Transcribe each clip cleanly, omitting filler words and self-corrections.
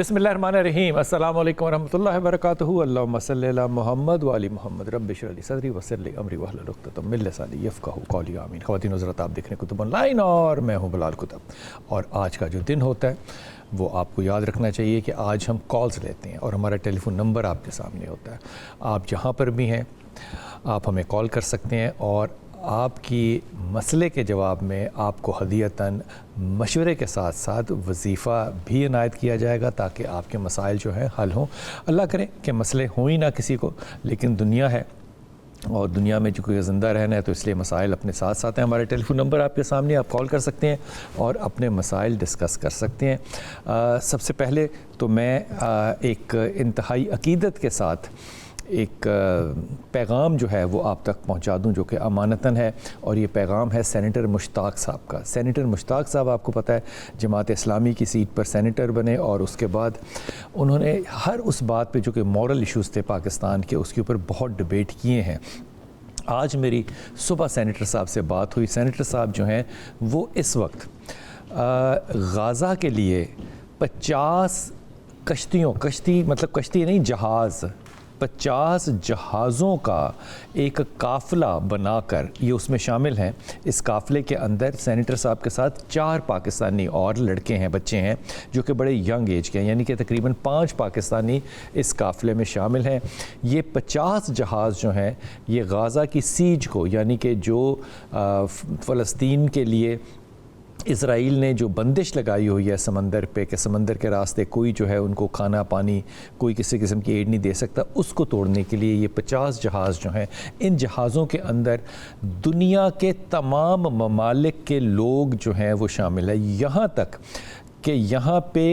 बिस्मिल्लाहिर्रहमानिर्रहीम। अस्सलाम वालेकुम वरहमतुल्लाहि वबरकातुहू। अल्लाहुम्मा सल्लि अला मुहम्मद व आलि मुहम्मद। रब्बि इश्रह ली सदरी वयस्सिर ली अमरी वहलुल उक़दतम मिन लिसानी यफ़क़हू क़ौली। आमीन। ख़वातीन हज़रात, आप देख रहे हैं कुतुब ऑनलाइन और मैं हूँ बिलाल कुतुब। और आज का जो दिन होता है वो आपको याद रखना चाहिए कि आज हम कॉल्स लेते हैं और हमारा टेलीफोन नंबर आपके सामने होता है। आप जहाँ पर भी हैं आप हमें कॉल कर सकते हैं और आपकी मसले के जवाब में आपको हदीयतन मशवरे के साथ साथ वजीफ़ा भी इनायत किया जाएगा ताकि आपके मसाइल जो हैं हल हों। अल्लाह करे कि मसले हों ही ना किसी को, लेकिन दुनिया है और दुनिया में जो कोई ज़िंदा रहना है तो इसलिए मसाइल अपने साथ साथ हैं। हमारे टेलीफोन नंबर आपके सामने, आप कॉल कर सकते हैं और अपने मसाइल डिस्कस कर सकते हैं। सबसे पहले तो मैं एक इंतहाई अकीदत के साथ एक पैगाम जो है वो आप तक पहुंचा दूं जो कि अमानतन है, और ये पैगाम है सेनेटर मुश्ताक साहब का। सेनेटर मुश्ताक साहब आपको पता है जमात इस्लामी की सीट पर सेनेटर बने और उसके बाद उन्होंने हर उस बात पे जो कि मॉरल इश्यूज़ थे पाकिस्तान के, उसके ऊपर बहुत डिबेट किए हैं। आज मेरी सुबह सेनेटर साहब से बात हुई। सेनेटर साहब जो हैं वो इस वक्त गाज़ा के लिए 50 कश्तियों, कश्ती मतलब कश्ती नहीं जहाज़, 50 जहाज़ों का एक काफ़िला बनाकर ये उसमें शामिल हैं। इस काफ़िले के अंदर सेनेटर साहब के साथ 4 पाकिस्तानी और लड़के हैं, बच्चे हैं जो कि बड़े यंग एज के हैं, यानी कि तकरीबन 5 पाकिस्तानी इस काफ़िले में शामिल हैं। ये 50 जहाज़ जो हैं ये गाज़ा की सीज को, यानी कि जो फ़लस्तीन के लिए इसराइल ने जो बंदिश लगाई हुई है समंदर पे कि समंदर के रास्ते कोई जो है उनको खाना पानी, कोई किसी किस्म की एड नहीं दे सकता, उसको तोड़ने के लिए ये 50 जहाज़ जो हैं, इन जहाज़ों के अंदर दुनिया के तमाम ममालिक के लोग जो हैं वो शामिल है। यहाँ तक कि यहाँ पे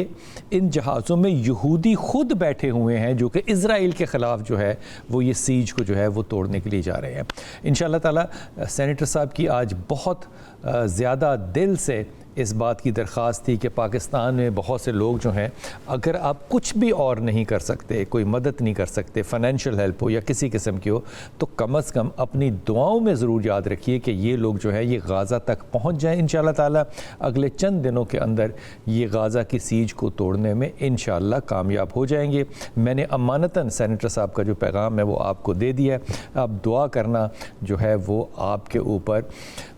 इन जहाज़ों में यहूदी ख़ुद बैठे हुए हैं जो कि इज़राइल के ख़िलाफ़ जो है वो ये सीज को जो है वो तोड़ने के लिए जा रहे हैं। इंशाअल्लाह ताला सेनेटर साहब की आज बहुत ज़्यादा दिल से इस बात की दरख्वास्त थी कि पाकिस्तान में बहुत से लोग जो हैं, अगर आप कुछ भी और नहीं कर सकते, कोई मदद नहीं कर सकते, फ़ाइनेंशियल हेल्प हो या किसी किस्म की हो, तो कम से कम अपनी दुआओं में ज़रूर याद रखिए कि ये लोग जो है ये गाज़ा तक पहुँच जाएँ। इंशाअल्लाह ताला अगले चंद दिनों के अंदर ये गाज़ा की सीज को तोड़ने में इंशाअल्लाह कामयाब हो जाएंगे। मैंने अमानतन सेनेटर साहब का जो पैगाम है वो आपको दे दिया है। आप दुआ करना जो है वो आपके ऊपर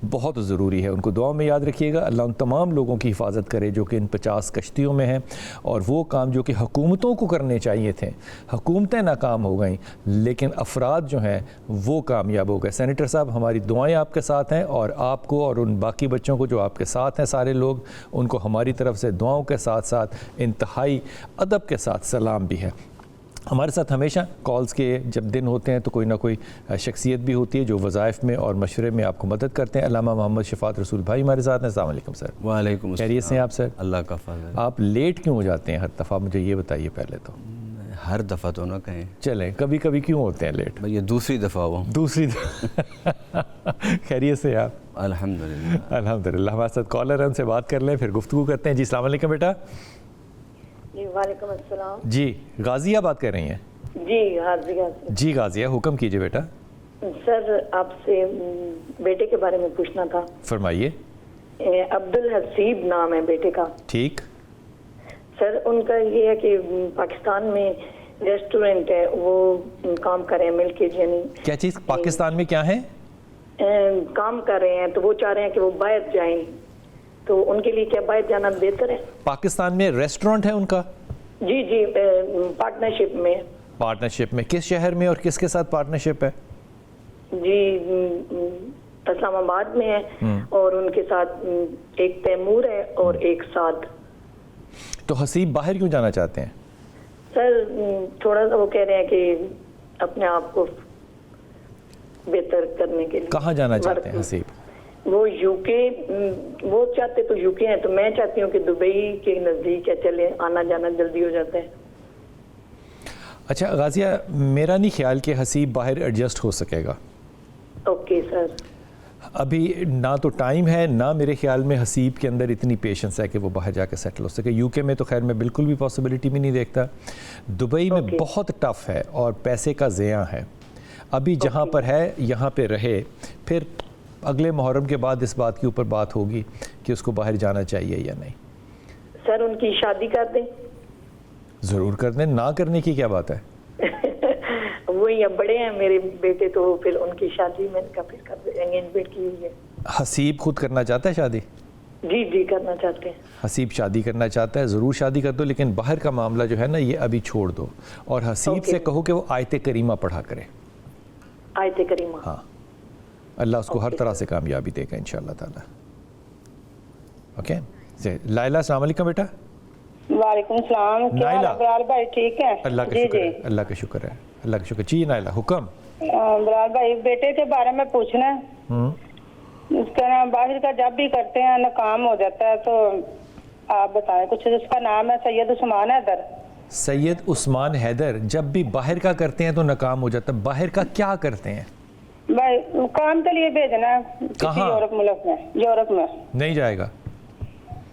बहुत ज़रूरी है। उनको दुआ में याद रखिएगा। अल्लाह उन तमाम लोगों की हिफाजत करे जो कि इन 50 कश्तियों में हैं, और वो काम जो कि हुकूमतों को करने चाहिए थे, हुकूमतें नाकाम हो गईं, लेकिन अफराद जो हैं वो कामयाब हो गए। सेनेटर साहब, हमारी दुआएं आपके साथ हैं और आपको और उन बाकी बच्चों को जो आपके साथ हैं सारे लोग, उनको हमारी तरफ से दुआओं के साथ साथ इंतहाई अदब के साथ सलाम भी है। हमारे साथ हमेशा कॉल्स के जब दिन होते हैं तो कोई ना कोई शख्सियत भी होती है जो वज़ाइफ में और मशवरे में आपको मदद करते हैं। अल्लामा मोहम्मद शफ़ात रसूल भाई हमारे साथ हैं। अस्सलाम वालेकुम सर। वालेकुम अस्सलाम। खैरियत से हैं आप सर? अल्लाह का फज़ल। आप लेट क्यों हो जाते हैं हर दफ़ा, मुझे ये बताइए पहले तो। हर दफ़ा तो ना कहें, चलें कभी कभी क्यों होते हैं लेट? भाई ये दूसरी दफ़ा हुआ। दूसरी खैरियत से आप? अल्हम्दुलिल्लाह अल्हम्दुलिल्लाह। हमारे साथ कॉलर हैं, उनसे बात कर लें फिर गुफ्तगू करते हैं। जी अस्सलाम वालेकुम बेटा। जी वालेकुम अस्सलाम। जी गाज़िया बात कर रही हैं? जी गाज़िया से। जी गाज़िया, हुक्म कीजिए बेटा। सर आपसे बेटे के बारे में पूछना था। फरमाइए। अब्दुल हसीब नाम है बेटे का। ठीक। सर उनका ये है कि पाकिस्तान में रेस्टोरेंट है, वो काम कर रहे हैं मिल के, यानी क्या चीज़ पाकिस्तान में क्या है? काम कर रहे हैं, तो वो चाह रहे हैं कि वो बाहर जाएं, तो उनके लिए क्या बाहर जाना बेहतर है? पाकिस्तान में रेस्टोरेंट है उनका? जी जी, पार्टनरशिप में। पार्टनरशिप में किस शहर में और किसके साथ पार्टनरशिप है? जी इस्लामाबाद में है और उनके साथ एक तैमूर है और एक साद। तो हसीब बाहर क्यों जाना चाहते हैं? सर थोड़ा सा वो कह रहे हैं कि अपने आप को बेहतर करने के लिए। कहाँ जाना चाहते हैं हसीब? वो यूके, वो चाहते तो यूके हैं, तो मैं चाहती हूँ कि दुबई के नज़दीक है, चले आना जाना जल्दी हो जाता है। अच्छा गाज़िया, मेरा नहीं ख्याल कि हसीब बाहर एडजस्ट हो सकेगा। Okay sir. अभी ना तो टाइम है, ना मेरे ख्याल में हसीब के अंदर इतनी पेशेंस है कि वो बाहर जाकर सेटल हो सके। यूके में तो खैर मैं बिल्कुल भी पॉसिबिलिटी भी नहीं देखता। दुबई में बहुत टफ़ है और पैसे का ज़िया है। अभी जहाँ पर है यहाँ पे रहे, फिर अगले मुहर्रम के बाद इस बात के ऊपर बात होगी कि उसको बाहर जाना चाहिए या नहीं। सर उनकी शादी कर दें? ضرور کر دیں, نہ کرنے کی کیا بات ہے. وہی اب بڑے ہیں میرے بیٹے تو پھر ان کی شادی میں نے کہا پھر کر دیں, انگیجمنٹ کی ہوئی ہے. حسیب خود کرنا چاہتا ہے شادی؟ جی کرنا چاہتے ہیں. حسیب شادی کرنا چاہتا ہے, ضرور شادی کر دو, لیکن باہر کا معاملہ جو ہے نا یہ ابھی چھوڑ دو, اور حسیب سے کہو کہ وہ آیت کریمہ پڑھا کرے. آیت کریمہ؟ ہاں, اللہ اس کو ہر طرح سے کامیابی دے گا انشاءاللہ تعالی. اوکے. لائلہ السلام علیکم بیٹا. وعلیکم السلام. کیا حال ہے بلال بھائی, ٹھیک ہے؟ اللہ کا شکر ہے, اللہ کا شکر ہے, اللہ کا شکر. جی نائلہ حکم. بلال بھائی بیٹے کے بارے میں پوچھنا ہے. اس کا نام باہر کا جب بھی کرتے ہیں ناکام ہو جاتا ہے, تو آپ بتائیں کچھ. اس کا نام ہے سید عثمان حیدر. سید عثمان حیدر جب بھی باہر کا کرتے ہیں تو ناکام ہو جاتا ہے. باہر کا کیا کرتے ہیں بھائی؟ کام کے لیے بھیجنا ہے کسی یورپ ملک میں. یورپ میں نہیں جائے گا.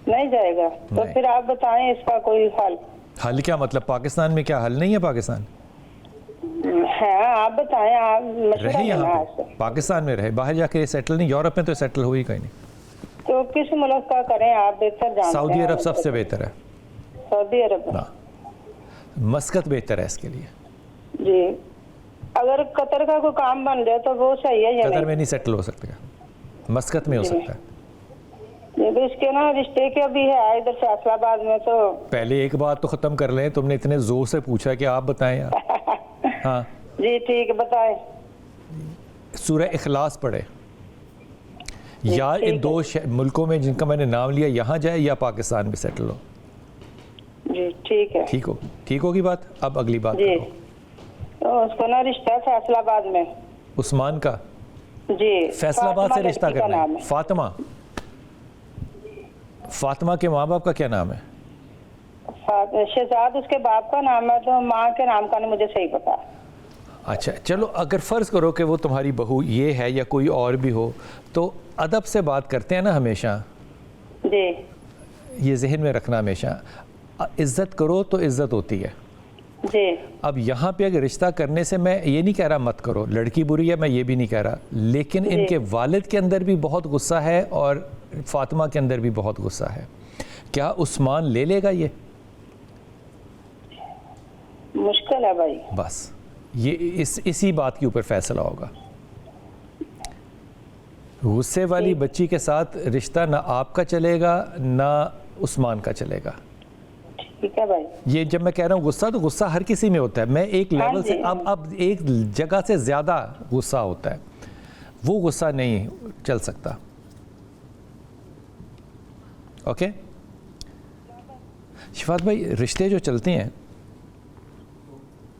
نہیں جائے گا تو پھر آپ بتائیں اس کا کوئی حل. حل کیا مطلب؟ پاکستان میں کیا حل نہیں ہے؟ پاکستان ہے, آپ بتائیں. آپ رہے یہاں پہ, پاکستان میں رہے, باہر جا کے سیٹل نہیں. یورپ میں تو سیٹل ہوئی کہیں نہیں. تو کس ملک کا کریں آپ بہتر جانتے ہیں؟ سعودی عرب سب سے بہتر ہے. سعودی عرب؟ مسقط بہتر ہے اس کے لیے. جی, اگر قطر کا کوئی کام بن جائے تو وہ صحیح ہے یا قطر میں نہیں سیٹل ہو سکتا, مسقط میں ہو سکتا ہے. اس کے نا رشتے کے بھی ہے ادھر فیصل آباد میں. تو پہلے ایک بات تو ختم کر لیں, تم نے اتنے زور سے پوچھا کہ آپ بتائیں یار. ہاں جی ٹھیک ہے, بتائیں. سورہ اخلاص پڑھے. یا ان دو ملکوں میں جن کا میں نے نام لیا یہاں جائے, یا پاکستان میں سیٹل ہو. جی ٹھیک ہے. ٹھیک ہوگی بات. اب اگلی بات جی. کرو. تو اس کو نا رشتہ ہے فیصل آباد میں. عثمان کا؟ جی. فیصل آباد سے رشتہ کرنا ہے. فاطمہ. فاطمہ کے ماں باپ کا کیا نام ہے؟ شہزاد اس کے باپ کا نام ہے, تو ماں کے نام کا نہیں مجھے صحیح پتا. اچھا چلو, اگر فرض کرو کہ وہ تمہاری بہو یہ ہے یا کوئی اور بھی ہو, تو ادب سے بات کرتے ہیں نا ہمیشہ. جی. یہ ذہن میں رکھنا ہمیشہ, عزت کرو تو عزت ہوتی ہے. جی. اب یہاں پہ اگر رشتہ کرنے سے میں یہ نہیں کہہ رہا مت کرو, لڑکی بری ہے میں یہ بھی نہیں کہہ رہا, لیکن ان کے والد کے اندر بھی بہت غصہ ہے اور فاطمہ کے اندر بھی بہت غصہ ہے. کیا عثمان لے لے گا؟ یہ مشکل ہے بھائی. بس یہ اسی بات کے اوپر فیصلہ ہوگا. غصے والی بچی کے ساتھ رشتہ نہ آپ کا چلے گا نہ عثمان کا چلے گا. ٹھیک ہے بھائی. یہ جب میں کہہ رہا ہوں غصہ, تو غصہ ہر کسی میں ہوتا ہے. میں ایک لیول سے اب ایک جگہ سے زیادہ غصہ ہوتا ہے, وہ غصہ نہیں چل سکتا. اوکے شفاعت بھائی, رشتے جو چلتے ہیں,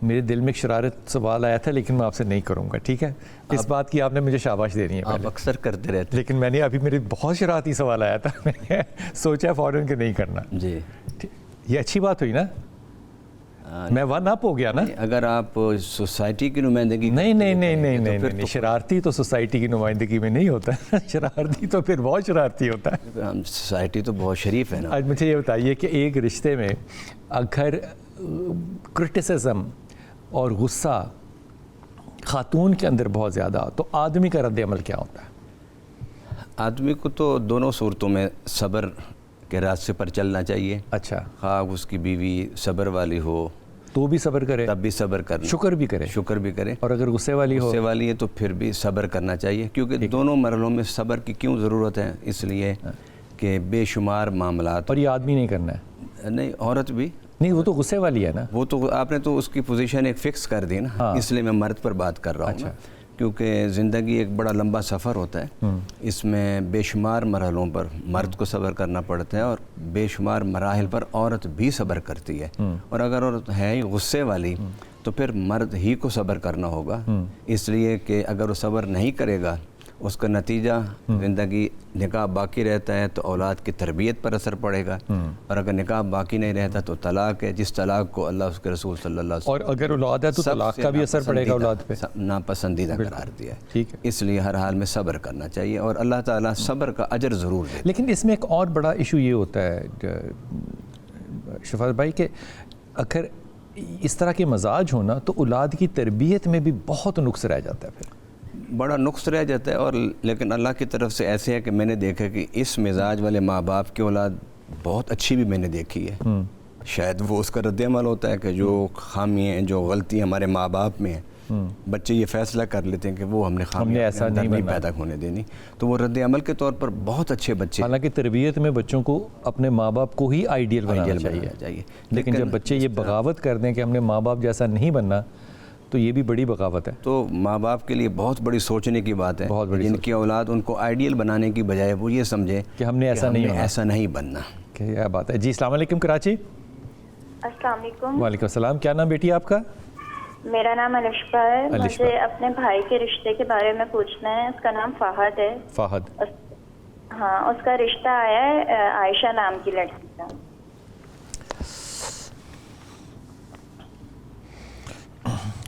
میرے دل میں ایک شرارت سوال آیا تھا لیکن میں آپ سے نہیں کروں گا, ٹھیک ہے؟ اس بات کی آپ نے مجھے شاباش دینی ہے. آپ اکثر کرتے رہتے, لیکن میں نے ابھی میرے بہت شرارتی سوال آیا تھا, میں نے سوچا فوراً کہ نہیں کرنا. جی یہ اچھی بات ہوئی نا, میں ون اپ ہو گیا نا. اگر آپ سوسائٹی کی نمائندگی نہیں, شرارتی تو سوسائٹی کی نمائندگی میں نہیں ہوتا. شرارتی تو پھر بہت شرارتی ہوتا ہے. ہم سوسائٹی تو بہت شریف ہے نا. آج مجھے یہ بتائیے کہ ایک رشتے میں اگر کرٹیسزم اور غصہ خاتون کے اندر بہت زیادہ, تو آدمی کا رد عمل کیا ہوتا ہے؟ آدمی کو تو دونوں صورتوں میں صبر کے راستے پر چلنا چاہیے. اچھا, خواہ اس کی بیوی صبر والی ہو تو بھی صبر کرے, تب بھی صبر کرنا, شکر بھی کرے. اور اگر غصے والی ہے تو پھر بھی صبر کرنا چاہیے, کیونکہ دونوں مرحلوں میں صبر کی کیوں ضرورت ہے؟ اس لیے کہ بے شمار معاملات. اور یہ آدمی نہیں کرنا ہے؟ نہیں, عورت بھی نہیں, وہ تو غصے والی ہے نا. وہ تو آپ نے تو اس کی پوزیشن ایک فکس کر دی نا, اس لیے میں مرد پر بات کر رہا ہوں. کیونکہ زندگی ایک بڑا لمبا سفر ہوتا ہے, اس میں بے شمار مرحلوں پر مرد کو صبر کرنا پڑتا ہے, اور بے شمار مراحل پر عورت بھی صبر کرتی ہے. اور اگر عورت ہے ہی غصے والی تو پھر مرد ہی کو صبر کرنا ہوگا, اس لیے کہ اگر وہ صبر نہیں کرے گا اس کا نتیجہ زندگی نکاح باقی رہتا ہے تو اولاد کی تربیت پر اثر پڑے گا, اور اگر نکاح باقی نہیں رہتا تو طلاق ہے, جس طلاق کو اللہ اس کے رسول صلی اللہ علیہ وسلم, اور اگر اولاد ہے تو طلاق کا بھی اثر پڑے گا اولاد پہ, ناپسندیدہ قرار دیا ہے. ٹھیک ہے, اس لیے ہر حال میں صبر کرنا چاہیے, اور اللہ تعالیٰ صبر کا اجر ضرور دے. لیکن اس میں ایک اور بڑا ایشو یہ ہوتا ہے شفاعت بھائی کہ اگر اس طرح کے مزاج ہونا تو اولاد کی تربیت میں بھی بہت نقص رہ جاتا ہے, پھر بڑا نقص رہ جاتا ہے. اور لیکن اللہ کی طرف سے ایسے ہے کہ میں نے دیکھا کہ اس مزاج والے ماں باپ کی اولاد بہت اچھی بھی میں نے دیکھی ہے. شاید وہ اس کا رد عمل ہوتا ہے کہ جو خامی ہیں جو غلطی ہمارے ماں باپ میں ہیں بچے یہ فیصلہ کر لیتے ہیں کہ وہ ہم نے خامی ایسا نہیں پیدا ہونے دینی، تو وہ رد عمل کے طور پر بہت اچھے بچے، حالانکہ تربیت میں بچوں کو اپنے ماں باپ کو ہی آئیڈیل بنانا چاہیے، لیکن جب بچے یہ بغاوت کر دیں کہ ہم نے ماں باپ جیسا نہیں بننا تو یہ بھی بڑی بغاوت ہے۔ تو ماں باپ کے لیے بہت بڑی سوچنے کی بات ہے، جن کی اولاد ان کو آئیڈیل بنانے کی بجائے وہ یہ سمجھے کہ ہم نے ایسا نہیں بننا۔ کیا بات ہے جی۔ السلام علیکم کراچی۔ السلام علیکم۔ وعلیکم السلام، کیا نام بیٹی آپ کا؟ میرا نام الشبہ ہے۔ مجھے اپنے بھائی کے رشتے کے بارے میں پوچھنا ہے۔ اس کا نام فہد ہے۔ فہد، ہاں، اس کا رشتہ آیا ہے عائشہ نام کی لڑکی کا۔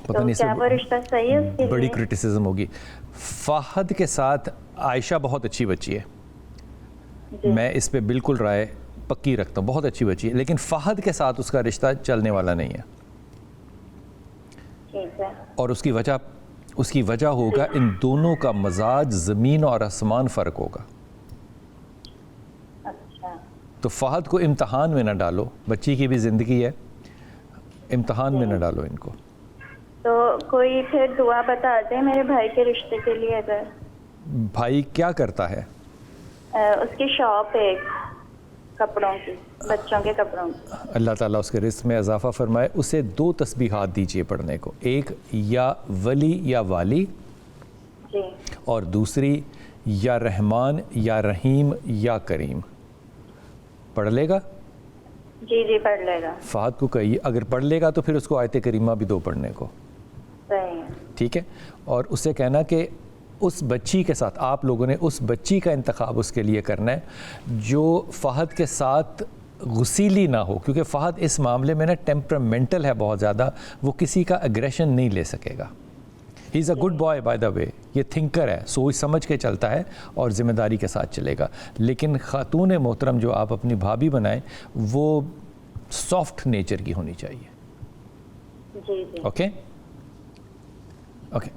پتہ نہیں کیا وہ رشتہ صحیح ہے؟ اس کے بڑی لیے کرٹیسزم ہوگی۔ فہد کے ساتھ عائشہ بہت اچھی بچی ہے، میں اس پہ بالکل رائے پکی رکھتا ہوں، بہت اچھی بچی ہے، لیکن فہد کے ساتھ اس کا رشتہ چلنے والا نہیں ہے، ٹھیک ہے۔ اور اس کی وجہ ہوگا ان دونوں کا مزاج زمین اور آسمان فرق ہوگا۔ اچھا، تو فہد کو امتحان میں نہ ڈالو، بچی کی بھی زندگی ہے، امتحان میں نہ ڈالو ان کو۔ تو کوئی پھر دعا بتا دیں میرے بھائی کے رشتے کے لیے۔ اگر بھائی کیا کرتا ہے؟ اس کی شاپ ہے کپڑوں کی، بچوں کے کپڑوں کی۔ اللہ تعالیٰ اس کے رزق میں اضافہ فرمائے۔ اسے 2 تسبیحات دیجیے پڑھنے کو، ایک یا ولی یا والی، جی، اور دوسری یا رحمان یا رحیم یا کریم۔ پڑھ لے گا؟ جی جی، پڑھ لے گا۔ فہد کو کہیے اگر پڑھ لے گا تو پھر اس کو آیت کریمہ بھی 2 پڑھنے کو، صحیح ہے۔ ٹھیک ہے؟ اور اس سے کہنا کہ اس بچی کے ساتھ آپ لوگوں نے اس بچی کا انتخاب اس کے لیے کرنا ہے جو فہد کے ساتھ غسیلی نہ ہو، کیونکہ فہد اس معاملے میں نا ٹیمپرامنٹل ہے بہت زیادہ، وہ کسی کا اگریشن نہیں لے سکے گا۔ He is a good boy by the way, یہ تھنکر ہے، سوچ سمجھ کے چلتا ہے اور ذمہ داری کے ساتھ چلے گا، لیکن خاتون محترم جو آپ اپنی بھابھی بنائیں وہ سافٹ نیچر کی ہونی چاہیے۔ جی جی، اوکے اوکے۔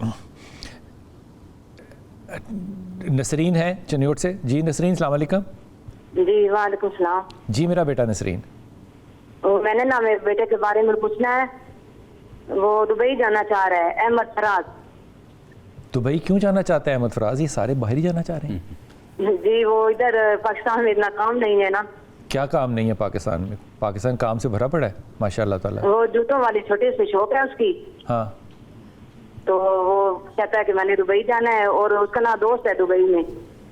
نسرین ہے چنیوٹ سے۔ جی نسرین، السلام علیکم۔ جی وعلیکم السلام۔ جی میرا بیٹا نسرین، میں نے نا میرے بیٹے کے بارے میں پوچھنا ہے، وہ دبئی جانا چاہ رہا ہے، احمد فراز۔ دبئی کیوں جانا چاہتا ہے احمد فراز؟ یہ سارے باہر ہی جانا چاہ رہے ہیں۔ جی وہ ادھر پاکستان میں اتنا کام نہیں ہے نا۔ کیا کام نہیں ہے پاکستان میں؟ پاکستان کام سے بھرا پڑا ہے ماشاء اللہ تعالیٰ۔ وہ جوتوں والی چھوٹی سی شاپ ہے اس کی، ہاں، تو وہ کہتا ہے کہ میں نے دبئی جانا ہے، اور اس کا نا دوست ہے دبئی میں،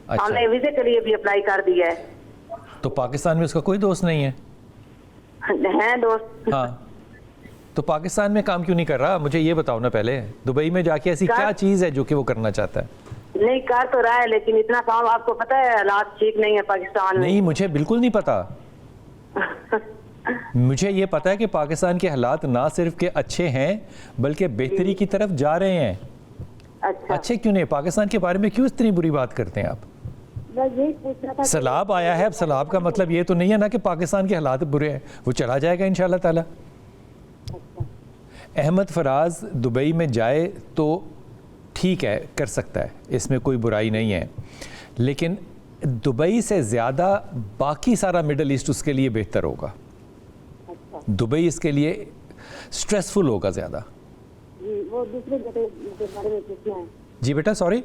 ہم نے ویزے کے لیے بھی اپلائی کر دیا ہے۔ تو پاکستان میں اس کا کوئی دوست نہیں ہے؟ ہیں دوست۔ ہاں، تو پاکستان میں کام کیوں نہیں کر رہا؟ مجھے یہ بتاؤ نا پہلے، دبئی میں جا کے ایسی کیا چیز ہے جو کہ وہ کرنا چاہتا ہے؟ نہیں کر تو رہا ہے، لیکن اتنا کام آپ کو پتہ ہے حالات ٹھیک نہیں ہے پاکستان میں۔ نہیں، مجھے بالکل نہیں پتا۔ مجھے یہ پتا ہے کہ پاکستان کے حالات نہ صرف کہ اچھے ہیں بلکہ بہتری کی طرف جا رہے ہیں۔ اچھا، اچھے کیوں نہیں؟ پاکستان کے بارے میں کیوں اتنی بری بات کرتے ہیں آپ؟ بس یہی پوچھنا تھا۔ سیلاب آیا ہے، اب سیلاب کا مطلب یہ تو نہیں ہے نا کہ پاکستان کے حالات برے ہیں، وہ چلا جائے گا انشاءاللہ تعالی۔ احمد فراز دبئی میں جائے تو ٹھیک ہے، کر سکتا ہے، اس میں کوئی برائی نہیں ہے، لیکن دبئی سے زیادہ باقی سارا مڈل ایسٹ اس کے لیے بہتر ہوگا۔ دبئی اس کے لیے سٹریسفل ہوگا زیادہ۔ وہ دوسرے بیٹے کے بارے میں پوچھنا ہے۔ جی بیٹا، سوری،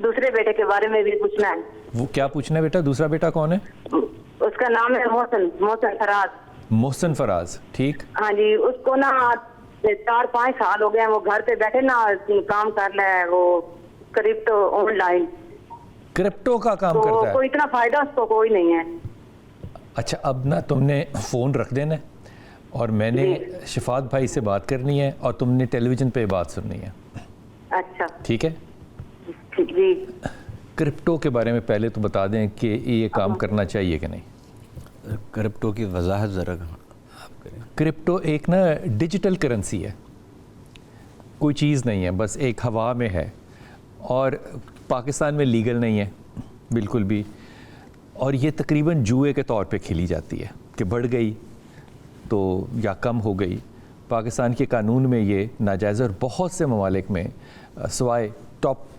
دوسرے بیٹے کے بارے میں بھی پوچھنا ہے۔ وہ کیا پوچھنا ہے بیٹا؟ دوسرا بیٹا کون ہے؟ اس کا نام ہے محسن فراز۔ محسن فراز، ٹھیک۔ ہاں جی، اس کو نا 4-5 سال ہو گئے، وہ گھر پہ بیٹھے نا کام کر رہا ہے، وہ کرپٹو آن لائن کرپٹو کا کام تو کرتا ہے؟ کوئی اتنا فائدہ اس کو کوئی نہیں ہے۔ اچھا، اب نا تم نے فون رکھ دینا ہے اور میں نے شفاعت بھائی سے بات کرنی ہے اور تم نے ٹیلی ویژن پہ بات سننی ہے، اچھا ٹھیک ہے؟ جی، کرپٹو کے بارے میں پہلے تو بتا دیں کہ یہ کام کرنا چاہیے کہ نہیں۔ کرپٹو کی وضاحت ذرا آپ کریں۔ کرپٹو ایک نا ڈیجیٹل کرنسی ہے، کوئی چیز نہیں ہے، بس ایک ہوا میں ہے، اور پاکستان میں لیگل نہیں ہے بالکل بھی، اور یہ تقریباً جوئے کے طور پہ کھیلی جاتی ہے کہ بڑھ گئی تو یا کم ہو گئی۔ پاکستان کے قانون میں یہ ناجائز، اور بہت سے ممالک میں سوائے ٹاپ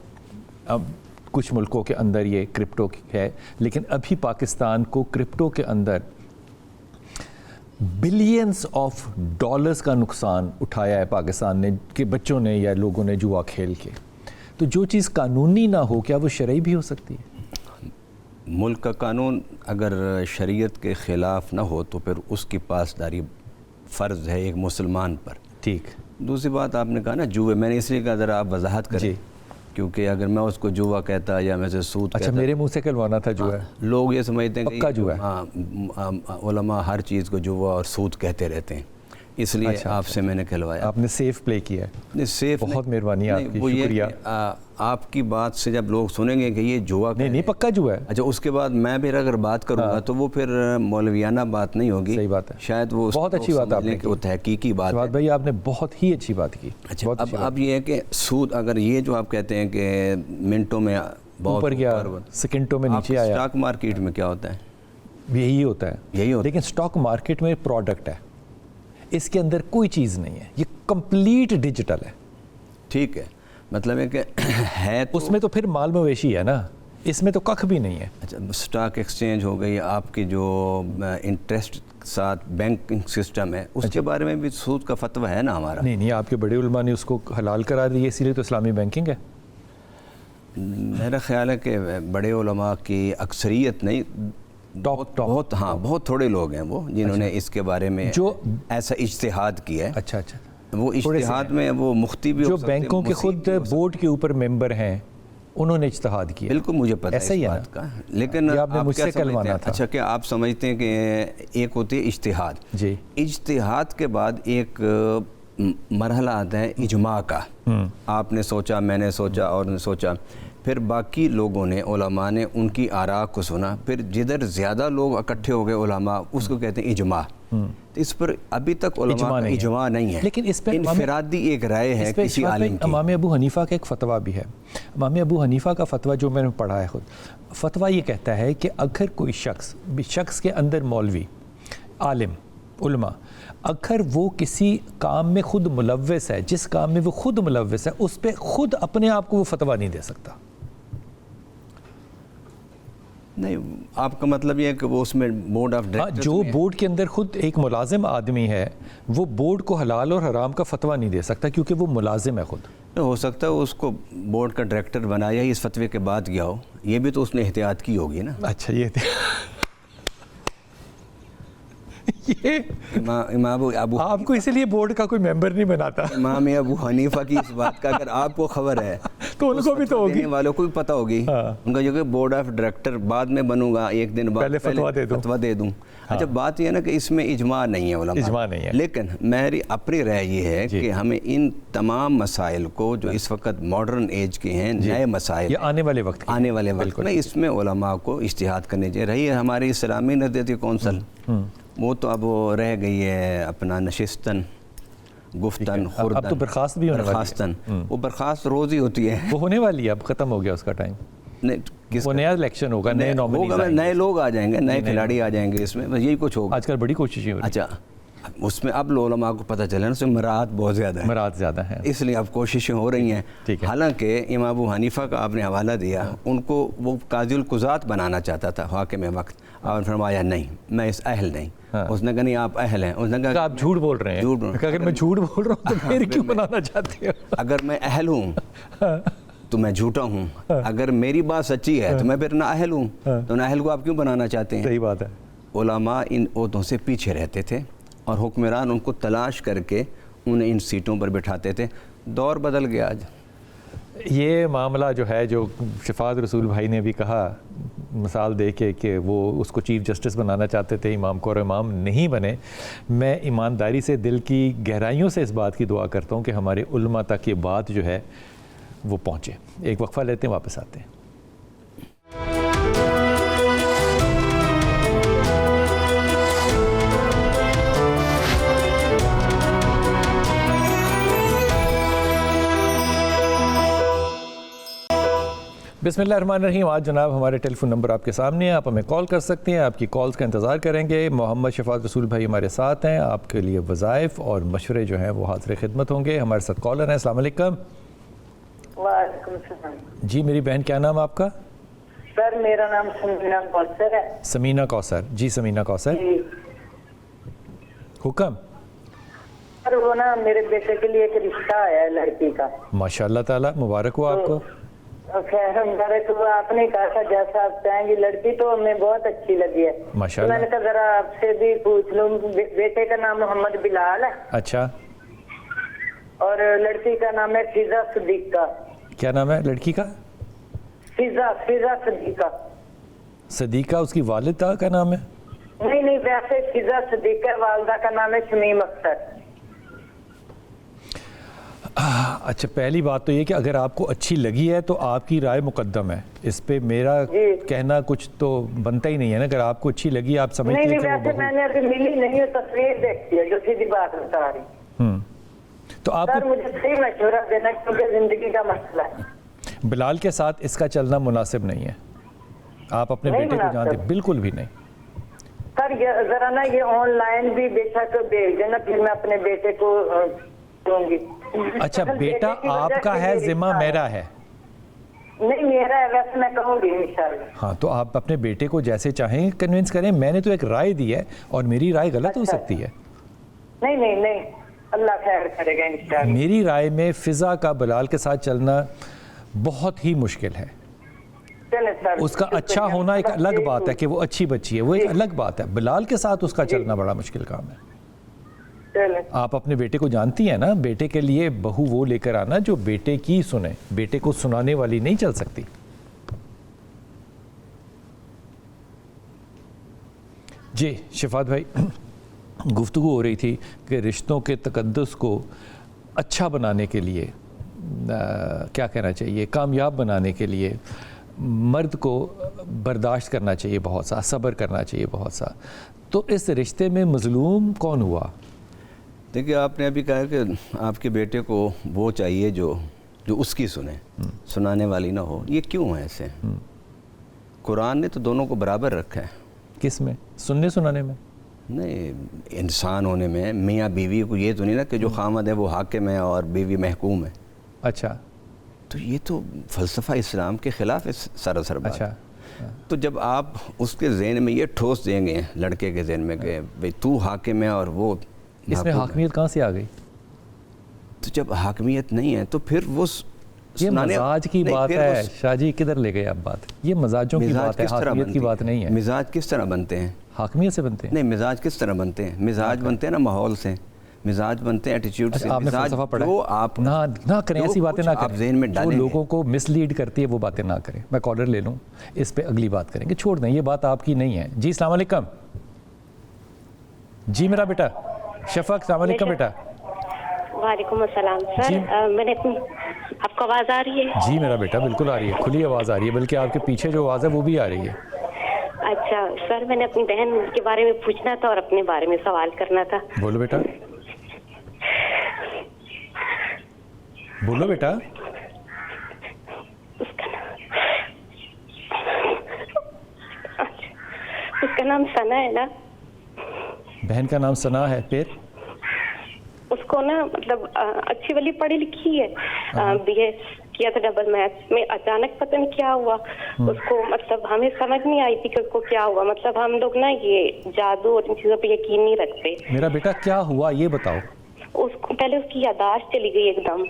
کچھ ملکوں کے اندر یہ کرپٹو ہے، لیکن ابھی پاکستان کو کرپٹو کے اندر बिलियंस ऑफ डॉलर्स का नुकसान उठाया है पाकिस्तान ने कि बच्चों ने या लोगों ने जुआ खेल के, तो जो चीज़ कानूनी ना हो क्या वो शरई भी हो सकती है? मुल्क का कानून अगर शरीयत के ख़िलाफ़ ना हो तो फिर उसकी पासदारी फ़र्ज़ है एक मुसलमान पर। ठीक। दूसरी बात आपने कहा ना जुए, मैंने इसलिए कहा ज़रा आप वजाहत करें, क्योंकि अगर मैं उसको जुआ कहता या मैं से सूद अच्छा कहता, मेरे मुंह से कहलवाना था जुआ है। लोग ये समझते हैं पक्का जुआ है। हाँ, उलमा हर चीज़ को जुआ और सूद कहते रहते हैं, इसलिए अच्छा, आपसे मैंने कहलवाया। आपने सेफ प्ले किया है। नहीं सेफ, बहुत मेहरबानी आपकी, वो शुक्रिया। आपकी बात से जब लोग सुनेंगे कि ये जुआ नहीं पक्का जुआ है। अच्छा, उसके बाद मैं फिर अगर बात करूंगा तो वो फिर मौलवियाना बात नहीं होगी। सही बात है। शायद वो बहुत अच्छी बात आपने की, वो तहकीकी बात है। भाई आपने बहुत ही अच्छी बात की। अच्छा, अब ये है कि सूद, अगर ये जो आप कहते हैं कि मिनटों में बहुत ऊपर गया, सेकंडों में नीचे आया, स्टॉक मार्केट में क्या होता है? यही होता है, यही होता है। लेकिन स्टॉक मार्केट में प्रोडक्ट है, इसके अंदर कोई चीज़ नहीं है, ये कंप्लीट डिजिटल है। ठीक है, मतलब है कि है तो उसमें तो फिर माल मवेशी है ना, इसमें तो कख भी नहीं है। अच्छा, स्टॉक एक्सचेंज हो गई, आपकी जो इंटरेस्ट साथ बैंकिंग सिस्टम है उसके बारे में भी सूद का फतवा है ना हमारा। नहीं आपके बड़े उलमा ने उसको हलाल करा दी, इसीलिए तो इस्लामी बैंकिंग है। मेरा ख्याल है कि बड़े उलमा की अक्सरियत नहीं, बहुत हाँ बहुत थोड़े लोग हैं वो जिन्होंने इसके बारे में जो ऐसा इज्तिहाद किया है। अच्छा, वो इज्तिहाद में वो मुफ्ती भी जो बैंकों के खुद बोर्ड के ऊपर मेंबर हैं उन्होंने इज्तिहाद किया। बिल्कुल मुझे पता है इस बात का, लेकिन आपने मुझसे कहलवाना था। अच्छा, क्या आप समझते हैं कि एक होती है इज्तिहाद जी, इज्तिहाद के बाद एक मरहला आता है इजमा का। आपने सोचा, मैंने सोचा और ने सोचा, फिर बाकी लोगों ने, उलमा ने उनकी आरा को सुना, फिर जिधर ज़्यादा लोग इकट्ठे हो गए उलमा, उसको कहते हैं इजमा। तो इस पर अभी तक उलमा का इजमा नहीं है, लेकिन इस पर इनफरादी एक राय है किसी आलिम की। इमाम अबू हनीफा का एक फ़तवा भी है। इमाम अबू हनीफा का फ़तवा जो मैंने पढ़ा है खुद, फ़तवा ये कहता है कि अगर कोई शख्स के अंदर मौलवी, आलिम, उलमा, अगर वो किसी काम में खुद मुलव्वस है, जिस काम में वो खुद मुलव्वस है, उस पर खुद अपने आप को वो फतवा नहीं दे सकता। नहीं, आपका मतलब ये है कि वो उसमें बोर्ड ऑफ डायरेक्टर्स जो बोर्ड के अंदर खुद एक मुलाजिम आदमी है, वो बोर्ड को हलाल और हराम का फतवा नहीं दे सकता क्योंकि वो मुलाजिम है खुद। हो सकता है उसको बोर्ड का डायरेक्टर बनाया ही इस फतवे के बाद गया हो, ये भी तो उसने एहतियात की होगी ना। अच्छा, ये इमाम अबू आपको इसलिए बोर्ड का कोई मेंबर नहीं बनाता। इमाम अबू हनीफा की इस बात का अगर आपको खबर है तो उनको भी तो होगी, वालों को भी पता होगी। उनका जो कि बोर्ड ऑफ डायरेक्टर बाद में बनूंगा, एक दिन बाद पहले फतवा दे दूं। अच्छा, बात यह है ना कि इसमें इजमा नहीं है, उलमा इजमा नहीं है, लेकिन मेरी अपनी राय ये है कि हमें इन तमाम मसाइल को जो इस वक्त मॉडर्न एज के हैं, नए मसाइल, आने वाले वक्त में इसमें उलमा को इज्तिहाद करने चाहिए। रही है हमारी इस्लामी नज़रियाती कौंसल, वो तो अब रह गई है अपना नशिस्तन, गुफ्तन, खुर्दन, अब तो बर्खास्त भी होने बर्खास्तन, वो बर्खास्त रोज़ ही होती है, वो होने वाली है, अब ख़त्म हो गया उसका टाइम। नहीं, वो नया इलेक्शन होगा, नए नए लोग आ जाएंगे, नए खिलाड़ी आ जाएंगे, इसमें बस यही कुछ होगा। आजकल बड़ी कोशिशें हो रही। अच्छा, उसमें अब उलमा को पता चला ना, उसमें मराहत बहुत ज़्यादा है, इसलिए अब कोशिशें हो रही हैं। हालांकि इमाम अबू हनीफा का आपने हवाला दिया, उनको वो काज़िल कुज़ात बनाना चाहता था हाकिम वक्त, और फरमाया नहीं, मैं इस अहल नहीं। उसने कहा नहीं, आप अहल हैं। उसने कहा आप झूठ बोल रहे हैं। अगर मैं झूठ बोल रहा हूँ तो फिर क्यों बनाना चाहते हो? अगर मैं अहल हूँ तो मैं झूठा हूँ, अगर मेरी बात सच्ची है तो मैं फिर ना अहल हूँ, तो ना अहल को आप क्यों बनाना चाहते हैं? सही बात है। उलमा इन ओहदों से पीछे रहते थे और हुक्मरान उनको तलाश करके उन्हें इन सीटों पर बिठाते थे। दौर बदल गया आज। ये मामला जो है, जो शफात रसूल भाई ने भी कहा मिसाल दे के कि वो उसको चीफ़ जस्टिस बनाना चाहते थे इमाम को, और इमाम नहीं बने, मैं ईमानदारी से दिल की गहराइयों से इस बात की दुआ करता हूँ कि हमारे उलमा तक ये बात जो है वो पहुँचे। एक वक्फा लेते हैं, वापस आते हैं। बिस्मिल्लाहिर्रहमानिर्रहीम। आज जनाब हमारे टेलीफोन नंबर आपके सामने है, आप हमें कॉल कर सकते हैं, आपकी कॉल्स का इंतज़ार करेंगे। मोहम्मद शफात रसूल भाई हमारे साथ हैं, आपके लिए वज़ाइफ और मशवरे जो हैं वो हाज़िर खिदमत होंगे। हमारे साथ कॉलर हैं। अस्सलाम वालेकुम। वालेकुम सलाम। जी, मेरी बहन, क्या नाम आपका? सर, मेरा नाम समीना कौसर है। समीना कौसर जी, समीना कौसर। हुक्म। सर वो ना मेरे बेटे के लिए एक रिश्ता आया है लड़की का। माशाल्लाह ताला, मुबारक हो आपको। खैर हमारे तो आपने कहा था जैसा आप चाहेंगी, लड़की तो हमें बहुत अच्छी लगी है। माशाल्लाह। मैंने कहा जरा आपसे भी पूछ लूं। बेटे का नाम मोहम्मद बिलाल है अच्छा, और लड़की का नाम है फिजा सदीका। क्या नाम है लड़की का? फिजा सदीका। सदीका उसकी वालिदा का नाम है? नहीं वैसे फिजा सदीका, वालदा का नाम है शमीम अख्तर। अच्छा, पहली बात तो ये कि अगर आपको अच्छी लगी है तो आपकी राय मुकद्दम है, इस पे मेरा कहना कुछ तो बनता ही नहीं है ना। अगर आपको अच्छी लगी, आप समझते हैं कि वो वैसे मैंने अभी मिली नहीं है, तस्वीर देखती है, जो सीधी बात बता रही। तो सर आपको मुझे सही मशवरा देना, क्योंकि जिंदगी का मसला है। बिलाल के साथ इसका चलना मुनासिब नहीं है। आप अपने नहीं बेटे को मुनासिब। जानते? बिल्कुल भी नहीं। सर ये जरा ना ये ऑनलाइन भी बेशक भेज देना, फिर मैं अपने बेटे को दूंगी। अच्छा, असल बेटा बेटे की वजह आपका से है, ये जिम्मा रिश्ता मेरा है। नहीं मेरा है, वैसे मैं कहूँगी इंशाल्लाह। हाँ, तो आप अपने बेटे को जैसे चाहें कन्विंस करें। मैंने तो एक राय दी है और मेरी राय गलत हो सकती है। नहीं अल्लाह खैर करेगा इंशाल्लाह। मेरी राय में फिजा का बिलाल के साथ चलना बहुत ही मुश्किल है। चले सर, उसका अच्छा होना एक अलग बात है कि वो अच्छी बच्ची है, वो एक अलग बात है। बिलाल के साथ उसका चलना बड़ा मुश्किल काम है। चले आप अपने बेटे को जानती हैं ना, बेटे के लिए बहू वो लेकर आना जो बेटे की सुने, बेटे को सुनाने वाली नहीं चल सकती। जी शिफात भाई, गुफ्तगू हो रही थी कि रिश्तों के तकद्दुस को अच्छा बनाने के लिए क्या कहना चाहिए, कामयाब बनाने के लिए मर्द को बर्दाश्त करना चाहिए बहुत सा, सब्र करना चाहिए बहुत सा। तो इस रिश्ते में मज़लूम कौन हुआ? देखिए, आपने अभी कहा कि आपके बेटे को वो चाहिए जो उसकी सुने, सुनाने वाली ना हो। ये क्यों है ऐसे? कुरान ने तो दोनों को बराबर रखा है। किस में? सुनने सुनाने में? नहीं, इंसान होने में मियाँ बीवी को ये तो नहीं ना कि जो खामद है वो हाकिम है और बीवी महकूम है। अच्छा, तो ये तो फ़लसफ़ा इस्लाम के ख़िलाफ़ है सरासर बात। अच्छा। तो जब आप उसके ज़हन में ये ठोस देंगे, लड़के के ज़हन में कि भाई तू हाकिम है और वो इसमें महकूम है, हाकिमियत कहाँ से आ गई? तो जब हाकिमियत नहीं है तो फिर वो ये मजाज की बात है। शाहजी किधर ले गए आप बात? ये मजाजों की बात है, हाकिमियत की बात नहीं है। मिजाज किस तरह बनते हैं? हाकिमियत से बनते हैं? नहीं, मिजाज किस तरह बनते हैं? मिजाज बनते हैं ना माहौल से, मिजाज बनते हैं एटीट्यूड से। आपने मिजाज फलसफा पढ़ा जो है? आप ना करें, ऐसी बातें ना आप करें ज़हन में जो डालेंगे। लोगों को मिसलीड करती है वो बातें ना करें। मैं कॉलर ले लूँ, इस पे अगली बात करेंगे, छोड़ दें, ये बात आपकी नहीं है। जी अस्सलाम वालेकुम। जी मेरा बेटा शफक, अस्सलाम वालेकुम बेटा। वालेकुम अस्सलाम सर। मैंने आपको आवाज़ आ रही है? जी मेरा बेटा बिल्कुल आ रही है, खुली आवाज़ आ रही है, बल्कि आपके पीछे जो आवाज़ है वो भी आ रही है। अच्छा सर, मैंने अपनी बहन के बारे में पूछना था और अपने बारे में सवाल करना था। बोलो बेटा, बोलो बेटा। उसका नाम सना है ना? बहन का नाम सना है। फिर उसको ना मतलब अच्छी वाली पढ़ी लिखी है, बीए किया था डबल मैथ्स में। अचानक पता नहीं क्या हुआ उसको, मतलब हमें समझ नहीं आई थी कि उसको क्या हुआ। मतलब हम लोग ना ये जादू और इन चीजों पे यकीन नहीं रखते। मेरा बेटा क्या हुआ ये बताओ। उसको पहले उसकी यादाश्त चली गई एकदम।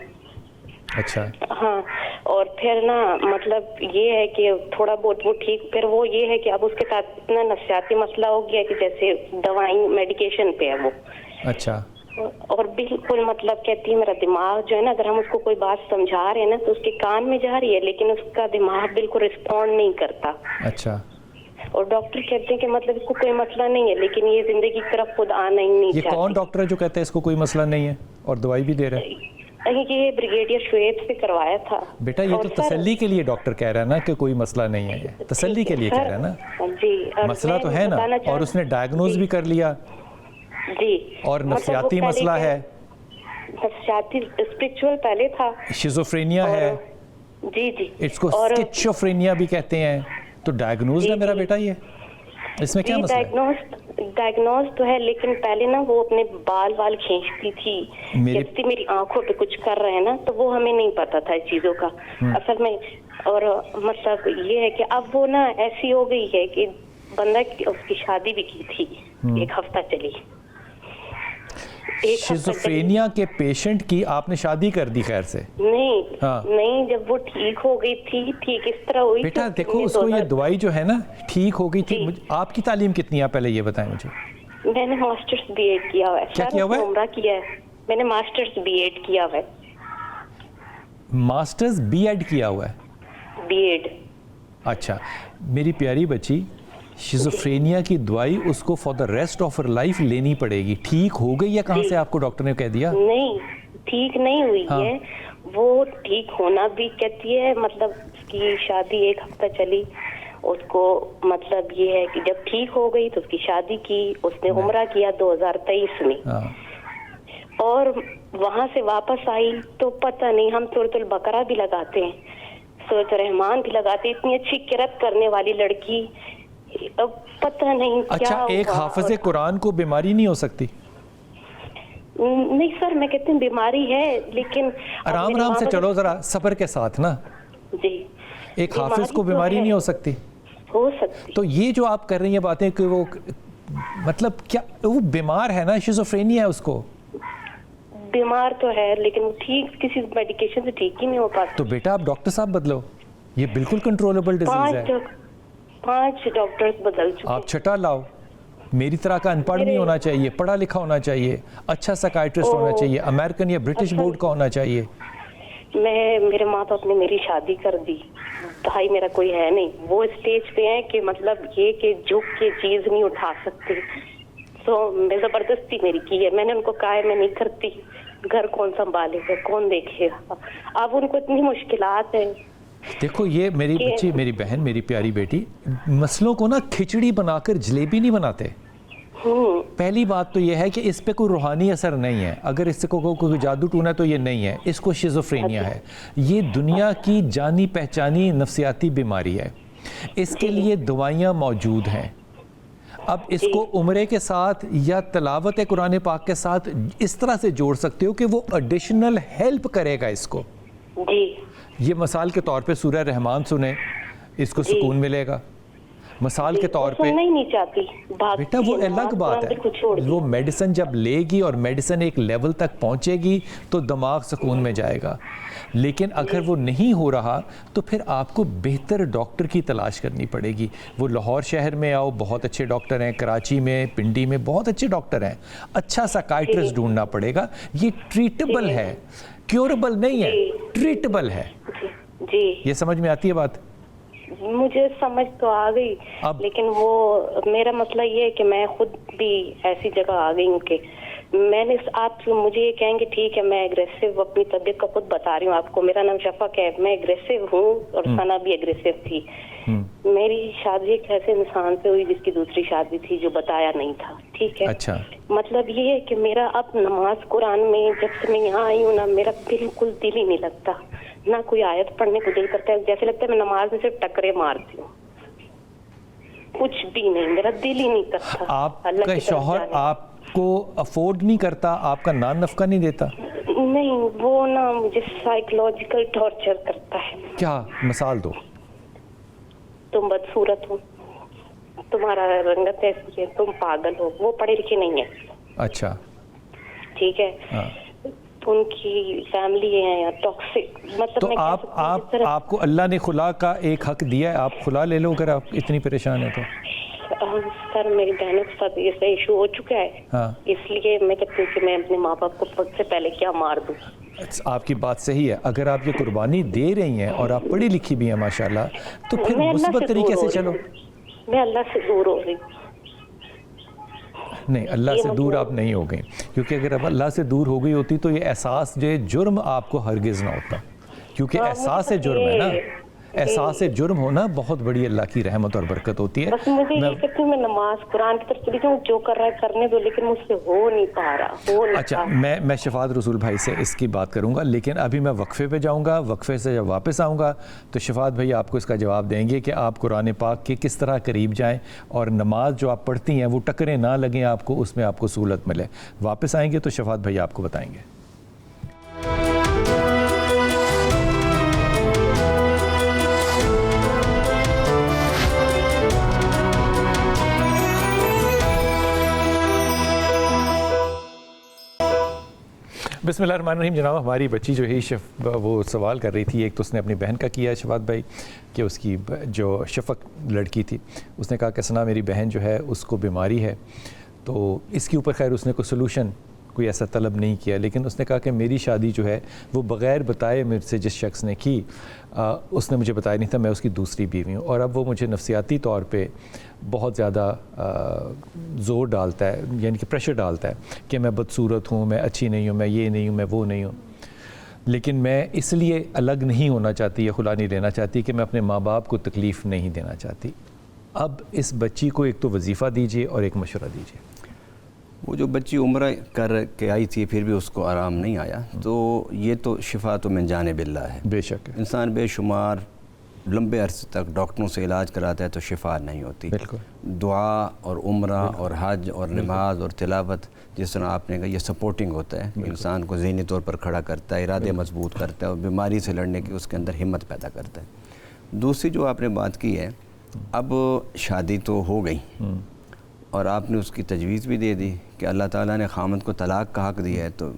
अच्छा। हाँ, और फिर ना मतलब ये है कि थोड़ा बहुत वो ठीक, फिर वो ये है कि अब उसके साथ इतना नफसियाती मसला हो गया कि जैसे दवाई मेडिकेशन पे है वो। अच्छा। और बिल्कुल मतलब कहती है मेरा दिमाग जो है ना, अगर हम उसको कोई बात समझा रहे हैं ना तो उसके कान में जा रही है, लेकिन उसका दिमाग बिल्कुल रिस्पॉन्ड नहीं करता। अच्छा। और डॉक्टर कहते हैं कि मतलब इसको कोई मसला नहीं है, लेकिन ये जिंदगी की तरफ खुद आना ही नहीं चाहती। ये कौन डॉक्टर है जो कहते हैं इसको कोई मसला नहीं है और दवाई भी दे रहे हैं? ये ब्रिगेडियर शुएब से करवाया था। बेटा ये तो तसल्ली के लिए डॉक्टर कह रहा है ना कि कोई मसला नहीं है, तसल्ली के लिए कह रहा है ना जी। मसला तो है ना, और उसने डायग्नोज भी कर लिया जी। और नफ्सियाती मसला है, नफ्सियाती स्पिरिचुअल पहले था, शिज़ोफ्रेनिया है। जी जी, इसको स्किज़ोफ्रेनिया भी कहते हैं। तो डायग्नोज है मेरा बेटा, ये इसमें क्या मसला है? डायग्नोज तो है, लेकिन पहले ना वो अपने बाल खींचती थी, कहती मेरी आंखों पे कुछ कर रहे हैं ना, तो वो हमें नहीं पता था इस चीजों का असल में। और मतलब ये है कि अब वो ना ऐसी हो गई है कि बंदा उसकी शादी भी की थी, एक हफ्ता चली। शिज़ोफ्रेनिया के पेशेंट की आपने शादी कर दी खैर से? नहीं हाँ। नहीं, जब वो ठीक हो गई थी, ठीक इस तरह हुई बेटा तो देखो मैंने उसको ये 2000 दवाई जो है ना ठीक हो गई थी। आपकी तालीम कितनी है पहले ये बताएं मुझे। मैंने मास्टर्स बीएड किया हुआ है। क्या किया हुआ है? उम्रा किया है मैंने, मास्टर्स बीएड किया हुआ है। मास्टर्स बीएड किया हुआ है? बीएड। अच्छा मेरी प्यारी बच्ची, शिज़ोफ्रेनिया की दवाई उसको for the rest of her life लेनी पड़ेगी। ठीक हो गई है कहाँ से आपको डॉक्टर ने कह दिया? नहीं, ठीक नहीं हुई हाँ। है वो। ठीक होना भी कहती है, मतलब उसकी शादी 1 हफ्ता चली, उसको मतलब ये है कि जब ठीक हो गई तो उसकी शादी की, उसने उम्रा किया 2023 में। हाँ। और वहां से वापस आई तो पता नहीं, हम सूरतुल बकरा भी लगाते हैं, सूरत रहमान भी लगाते, इतनी अच्छी किरत करने वाली लड़की, अब पता नहीं क्या अच्छा एक हुआ। हाफिज़े कुरान को बीमारी नहीं हो सकती? नहीं सर, मैं कहती हूँ बीमारी है, लेकिन आराम आराम से चलो जरा, सब्र के साथ ना। जी। एक हाफिज को तो बीमारी है। नहीं हो सकती? हो सकती। तो ये जो आप कर रही हैं बातें कि वो मतलब क्या वो बीमार है ना, शिज़ोफ्रेनिया है उसको? बीमार तो है लेकिन वो ठीक किसी मेडिकेशन से ठीक ही नहीं हो पाता। तो बेटा आप डॉक्टर साहब बदलो, ये बिल्कुल कंट्रोलेबल डिजीज है। 5 डॉक्टर्स बदल चुके। आप छटा लाओ, मेरी तरह का अनपढ़ नहीं होना चाहिए, पढ़ा लिखा होना चाहिए, अच्छा साइकियाट्रिस्ट होना चाहिए, अमेरिकन या ब्रिटिश बोर्ड का होना चाहिए। मेरे माँ बाप ने मेरी शादी कर दी, भाई मेरा कोई है नहीं, वो स्टेज पे है कि मतलब ये कि झुक के चीज नहीं उठा सकते, तो मैं जबरदस्ती मेरी की है। मैंने उनको कहा है मैं नहीं करती, घर कौन संभालेगा, कौन देखेगा। अब उनको इतनी मुश्किलात है। देखो ये मेरी बच्ची, मेरी बहन, मेरी प्यारी बेटी, मसलों को ना खिचड़ी बनाकर जलेबी नहीं बनाते। पहली बात तो ये है कि इस पे कोई रूहानी असर नहीं है, अगर इससे कोई जादू टूना तो ये नहीं है, इसको शिज़ोफ्रेनिया है। ये दुनिया की जानी पहचानी नफ्सियाती बीमारी है, इसके लिए दवाइयाँ मौजूद हैं। अब इसको उम्रे के साथ या तिलावत कुरान पाक के साथ इस तरह से जोड़ सकते हो कि वो एडिशनल हेल्प करेगा इसको। जी। ये मिसाल के तौर पे सूरह रहमान सुने, इसको सुकून मिलेगा। मिसाल के तौर पे नहीं चाहती बेटा वो अलग बात है, वो मेडिसिन जब लेगी और मेडिसिन एक लेवल तक पहुंचेगी तो दिमाग सुकून में जाएगा। लेकिन अगर वो नहीं हो रहा तो फिर आपको बेहतर डॉक्टर की तलाश करनी पड़ेगी। वो लाहौर शहर में आओ, बहुत अच्छे डॉक्टर हैं, कराची में, पिंडी में बहुत अच्छे डॉक्टर हैं, अच्छा साइकियाट्रिस्ट ढूंढना पड़ेगा। ये ट्रीटेबल है, क्योरेबल नहीं है, ट्रीटेबल है। जी। ये समझ में आती है बात? मुझे समझ तो आ गई, लेकिन वो मेरा मसला ये है कि मैं खुद भी ऐसी जगह आ गई हूँ कि मैंने आप मुझे ये कहेंगे ठीक है, मैं एग्रेसिव अपनी तबीयत का खुद बता रही हूँ आपको। मेरा नाम शफक है, मैं एग्रेसिव हूँ और सना भी एग्रेसिव थी। मेरी शादी एक ऐसे इंसान से हुई जिसकी दूसरी शादी थी, जो बताया नहीं था। ठीक है। अच्छा। मतलब ये है कि मेरा अब नमाज कुरान में जब से मैं यहाँ आई हूँ ना, मेरा बिल्कुल दिल ही नहीं लगता, ना कोई आयत पढ़ने को दिल करता है, जैसे लगता है मैं नमाज में सिर्फ टकरे मारती हूँ, कुछ भी नहीं, मेरा दिल ही नहीं करता। आपका शौहर आपको अफोर्ड नहीं करता, आपका नान नफका नहीं देता? नहीं, वो ना मुझे साइकोलॉजिकल टॉर्चर करता है। क्या मिसाल दो? तुम बदसूरत हो, तुम्हारा रंगत ऐसी है, तुम पागल हो, वो पढ़े लिखे नहीं है। अच्छा। ठीक है। हाँ। उनकी फैमिली है या टॉक्सिक, मतलब तो आपको अल्लाह ने खुला का एक हक दिया है, आप खुला ले लो अगर आप इतनी परेशान है तो। सर मेरी बहनों के साथ ऐसा इशू हो चुका है। हाँ। इसलिए मैं कहती हूँ कि मैं अपने माँ बाप को सबसे पहले क्या मार दूँ। आपकी बात सही है, अगर आप ये कुर्बानी दे रही हैं और आप पढ़ी लिखी भी हैं माशाल्लाह, तो फिर मुस्बत तरीके से चलो। मैं अल्लाह से दूर हो रही। नहीं, अल्लाह से दूर आप नहीं हो गई, क्योंकि अगर अब अल्लाह से दूर हो गई होती तो ये एहसास जो है जुर्म आपको हरगिज़ ना होता, क्योंकि एहसास जुर्म है ना, एहसास जुर्म होना बहुत बड़ी अल्लाह की रहमत और बरकत होती है। बस मुझे ये कहती हूँ मैं नमाज कुरान की तरफ चली जाऊँ, जो कर रहा है करने दो, लेकिन मुझसे हो नहीं पा रहा, हो नहीं। अच्छा, मैं शफात रसूल भाई से इसकी बात करूँगा, लेकिन अभी मैं वक्फे पे जाऊँगा, वक्फे से जब वापस आऊँगा तो शफात भाई आपको इसका जवाब देंगे कि आप कुरान पाक के किस तरह करीब जाएँ और नमाज जो आप पढ़ती हैं वो टकरे ना लगें आपको, उसमें आपको सहूलत मिले। वापस आएँगे तो शफात भाई आपको बताएँगे। بسم اللہ الرحمن الرحیم. جناب ہماری بچی جو ہے وہ سوال کر رہی تھی. ایک تو اس نے اپنی بہن کا کیا ہے شفاعت بھائی کہ اس کی جو شفق لڑکی تھی اس نے کہا کہ سنا میری بہن جو ہے اس کو بیماری ہے, تو اس کے اوپر خیر اس نے کوئی سلوشن کوئی ایسا طلب نہیں کیا, لیکن اس نے کہا کہ میری شادی جو ہے وہ بغیر بتائے میرے سے جس شخص نے کی اس نے مجھے بتایا نہیں تھا, میں اس کی دوسری بیوی ہوں, اور اب وہ مجھے نفسیاتی طور پہ بہت زیادہ زور ڈالتا ہے, یعنی کہ پریشر ڈالتا ہے کہ میں بدصورت ہوں, میں اچھی نہیں ہوں, میں یہ نہیں ہوں, میں وہ نہیں ہوں. لیکن میں اس لیے الگ نہیں ہونا چاہتی یا خلا نہیں لینا چاہتی کہ میں اپنے ماں باپ کو تکلیف نہیں دینا چاہتی. اب اس بچی کو ایک تو وظیفہ دیجیے اور ایک مشورہ دیجیے. وہ جو بچی عمرہ کر کے آئی تھی پھر بھی اس کو آرام نہیں آیا, تو یہ تو شفا تو من جانب اللہ ہے. بے شک انسان بے شمار لمبے عرصے تک ڈاکٹروں سے علاج کراتا ہے تو شفا نہیں ہوتی. بالکل. دعا اور عمرہ اور حج اور نماز اور تلاوت, جس طرح آپ نے کہا, یہ سپورٹنگ ہوتا ہے, انسان کو ذہنی طور پر کھڑا کرتا ہے, ارادے مضبوط کرتا ہے اور بیماری سے لڑنے کی اس کے اندر ہمت پیدا کرتا ہے. دوسری جو آپ نے بات کی ہے, اب شادی تو ہو گئی اور آپ نے اس کی تجویز بھی دے دی کہ اللہ تعالیٰ نے خامند کو طلاق کا حق دیا ہے, تو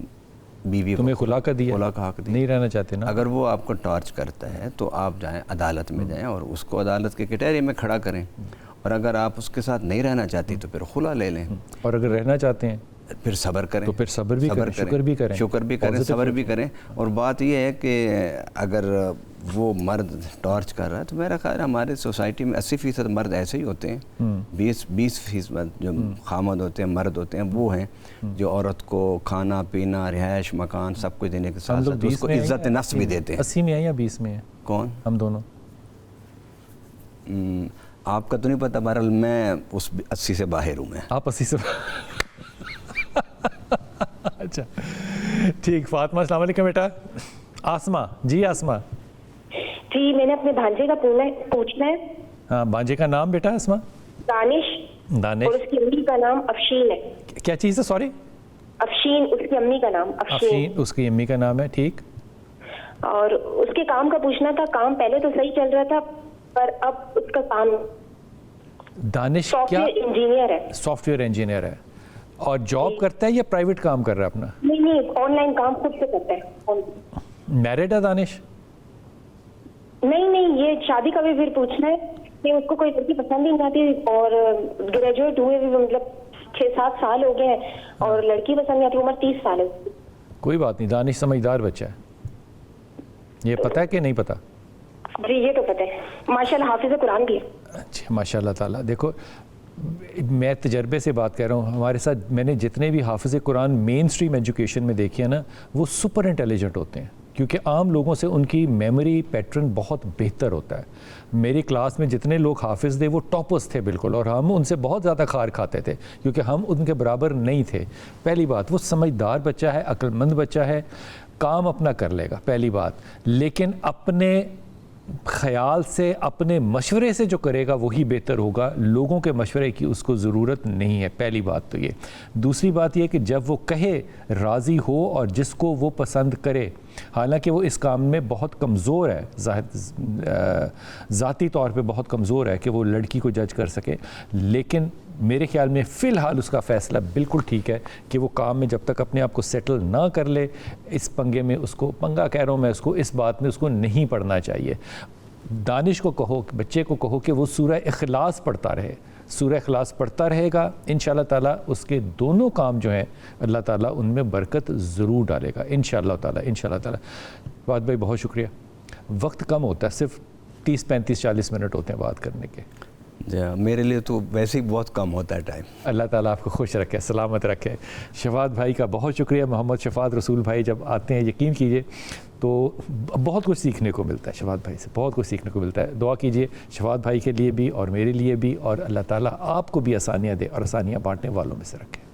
بیوی کو تمہیں خلا کا دیا, خلا کا حق دیا, نہیں رہنا چاہتے نا. اگر وہ آپ کو ٹارچ کرتا ہے تو آپ جائیں عدالت میں جائیں اور اس کو عدالت کے کٹہرے میں کھڑا کریں, اور اگر آپ اس کے ساتھ نہیں رہنا چاہتی تو پھر خلا لے لیں, اور اگر رہنا چاہتے ہیں پھر صبر کریں, تو پھر صبر بھی کریں, شکر بھی کریں, شکر بھی کریں, صبر بھی کریں. اور بات یہ ہے کہ اگر وہ مرد ٹارچ کر رہا ہے تو میرا خیال ہمارے سوسائٹی میں 80% مرد ایسے ہی ہوتے ہیں, 20% جو خامد ہوتے ہیں, مرد ہوتے ہیں, وہ ہیں جو عورت کو کھانا پینا رہائش مکان سب کچھ دینے کے ساتھ ساتھ اس کو عزت نفس بھی دیتے ہیں. 80 میں ہیں یا 20 میں ہیں؟ کون؟ ہم دونوں. آپ کا تو نہیں پتہ, بہرحال میں اس 80 سے باہر ہوں. میں آپ 80 سے اچھا ٹھیک. فاطمہ السلام علیکم بیٹا. آسمہ, جی آسمہ. جی میں نے اپنے بھانجے کا پوچھنا ہے. ہاں, بھانجے کا نام بیٹا آسمہ؟ دانش. دانش. اور اس کی امی کا نام افشین ہے. کیا چیز ہے؟ سوری. افشین, اس کی امی کا نام افشین, اس کی امی کا نام ہے. ٹھیک. اور اس کے کام کا پوچھنا تھا. کام پہلے تو صحیح چل رہا تھا پر اب اس کا کام. دانش سافٹ کیا ویئر انجینئر ہے. سافٹ ویئر انجینئر ہے, اور جاب کرتا ہے یا پرائیویٹ کام کر رہا ہے اپنا؟ نہیں, آن لائن کام خود سے کرتا ہے. میرڈ ہے دانش؟ نہیں, یہ شادی کا بھی پھر پوچھنا ہے کہ اس کو کوئی لڑکی پسند ہی نہیں آتی, اور گریجویٹ ہوئے بھی مطلب 6-7 سال ہو گئے ہیں اور لڑکی پسند نہیں آتی, عمر 30 سال ہے. کوئی بات نہیں, دانش سمجھدار بچہ ہے. یہ پتہ ہے کہ نہیں پتہ؟ جی یہ تو پتہ ہے, ماشاءاللہ حافظ قرآن بھی ہے. اچھا ماشاء اللہ تعالیٰ. دیکھو میں تجربے سے بات کر رہا ہوں, ہمارے ساتھ میں نے جتنے بھی حافظ قرآن مین اسٹریم ایجوکیشن میں دیکھے ہیں نا, وہ سپر انٹیلیجنٹ ہوتے ہیں, کیونکہ عام لوگوں سے ان کی میموری پیٹرن بہت بہتر ہوتا ہے. میری کلاس میں جتنے لوگ حافظ تھے وہ ٹاپرز تھے بالکل, اور ہم ان سے بہت زیادہ کھار کھاتے تھے کیونکہ ہم ان کے برابر نہیں تھے. پہلی بات, وہ سمجھدار بچہ ہے, عقل مند بچہ ہے, کام اپنا کر لے گا پہلی بات, لیکن اپنے خیال سے اپنے مشورے سے جو کرے گا وہی بہتر ہوگا. لوگوں کے مشورے کی اس کو ضرورت نہیں ہے, پہلی بات تو یہ. دوسری بات یہ کہ جب وہ کہے راضی ہو اور جس کو وہ پسند کرے, حالانکہ وہ اس کام میں بہت کمزور ہے, ذاتی طور پہ بہت کمزور ہے کہ وہ لڑکی کو جج کر سکے, لیکن میرے خیال میں فی الحال اس کا فیصلہ بالکل ٹھیک ہے کہ وہ کام میں جب تک اپنے آپ کو سیٹل نہ کر لے, اس پنگے میں اس کو, پنگا کہہ رہا ہوں میں اس کو, اس بات میں اس کو نہیں پڑھنا چاہیے. دانش کو کہو, بچے کو کہو کہ وہ سورہ اخلاص پڑھتا رہے, سورہ اخلاص پڑھتا رہے گا, انشاءاللہ تعالیٰ اس کے دونوں کام جو ہیں اللہ تعالیٰ ان میں برکت ضرور ڈالے گا انشاءاللہ تعالیٰ, انشاءاللہ تعالیٰ. فہد بھائی بہت شکریہ. وقت کم ہوتا ہے, صرف 30-35-40 منٹ ہوتے ہیں بات کرنے کے. جی میرے لیے تو ویسے ہی بہت کم ہوتا ہے ٹائم. اللہ تعالیٰ آپ کو خوش رکھے, سلامت رکھے. شفاعت بھائی کا بہت شکریہ. محمد شفاعت رسول بھائی جب آتے ہیں یقین کیجئے تو بہت کچھ سیکھنے کو ملتا ہے. شفاعت بھائی سے بہت کچھ سیکھنے کو ملتا ہے. دعا کیجئے شفاعت بھائی کے لیے بھی اور میرے لیے بھی, اور اللہ تعالیٰ آپ کو بھی آسانیاں دے اور آسانیاں بانٹنے والوں میں سے رکھے.